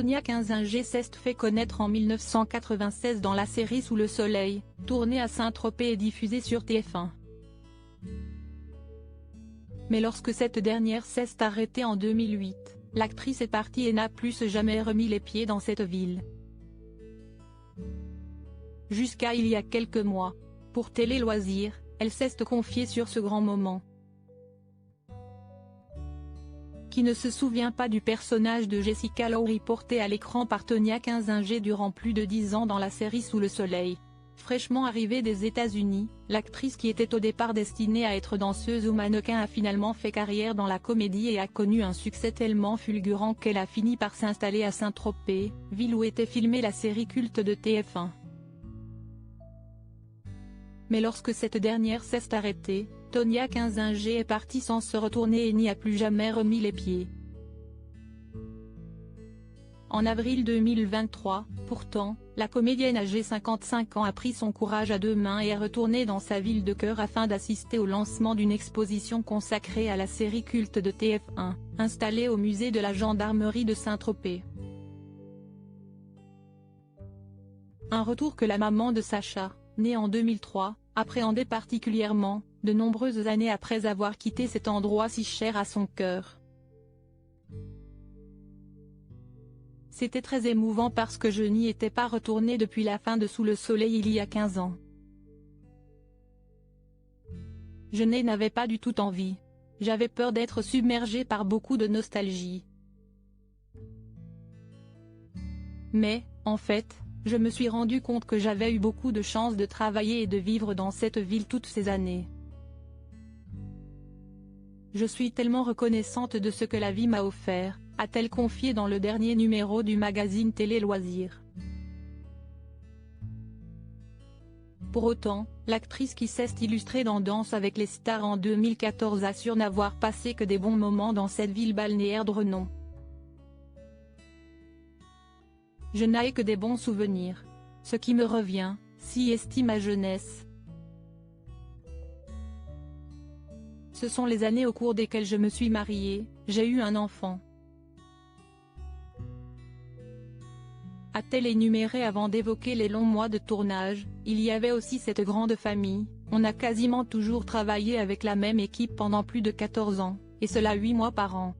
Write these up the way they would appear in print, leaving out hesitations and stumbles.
Tonia Kinzinger s'est fait connaître en 1996 dans la série Sous le soleil, tournée à Saint-Tropez et diffusée sur TF1. Mais lorsque cette dernière s'est arrêtée en 2008, l'actrice est partie et n'a plus jamais remis les pieds dans cette ville. Jusqu'à il y a quelques mois. Pour Télé Loisirs, elle s'est confiée sur ce grand moment. Qui ne se souvient pas du personnage de Jessica Lowry porté à l'écran par Tonia Kinzinger durant plus de 10 ans dans la série Sous le soleil. Fraîchement arrivée des États-Unis, l'actrice qui était au départ destinée à être danseuse ou mannequin a finalement fait carrière dans la comédie et a connu un succès tellement fulgurant qu'elle a fini par s'installer à Saint-Tropez, ville où était filmée la série culte de TF1. Mais lorsque cette dernière s'est arrêtée, Tonia Kinzinger est partie sans se retourner et n'y a plus jamais remis les pieds. En avril 2023, pourtant, la comédienne âgée 55 ans a pris son courage à deux mains et est retournée dans sa ville de cœur afin d'assister au lancement d'une exposition consacrée à la série culte de TF1, installée au musée de la Gendarmerie de Saint-Tropez. Un retour que la maman de Sacha, née en 2003, appréhendait particulièrement, de nombreuses années après avoir quitté cet endroit si cher à son cœur. C'était très émouvant parce que je n'y étais pas retournée depuis la fin de Sous le soleil il y a 15 ans. Je n'avais pas du tout envie. J'avais peur d'être submergée par beaucoup de nostalgie. Mais, en fait, je me suis rendu compte que j'avais eu beaucoup de chance de travailler et de vivre dans cette ville toutes ces années. Je suis tellement reconnaissante de ce que la vie m'a offert, a-t-elle confié dans le dernier numéro du magazine Télé Loisirs. Pour autant, l'actrice qui s'est illustrée dans Danse avec les stars en 2014 assure n'avoir passé que des bons moments dans cette ville balnéaire de renom. Je n'ai que des bons souvenirs. Ce qui me revient, si estime ma jeunesse. Ce sont les années au cours desquelles je me suis mariée, j'ai eu un enfant. A-t-elle énuméré avant d'évoquer les longs mois de tournage, il y avait aussi cette grande famille, on a quasiment toujours travaillé avec la même équipe pendant plus de 14 ans, et cela 8 mois par an.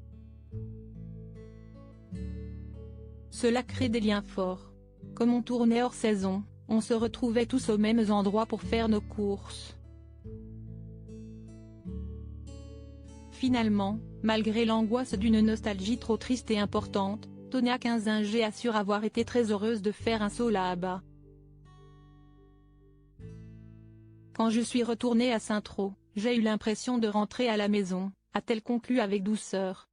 Cela crée des liens forts. Comme on tournait hors saison, on se retrouvait tous aux mêmes endroits pour faire nos courses. Finalement, malgré l'angoisse d'une nostalgie trop triste et importante, Tonia Kinzinger assure avoir été très heureuse de faire un saut là-bas. Quand je suis retournée à Saint-Tropez, j'ai eu l'impression de rentrer à la maison, a-t-elle conclu avec douceur.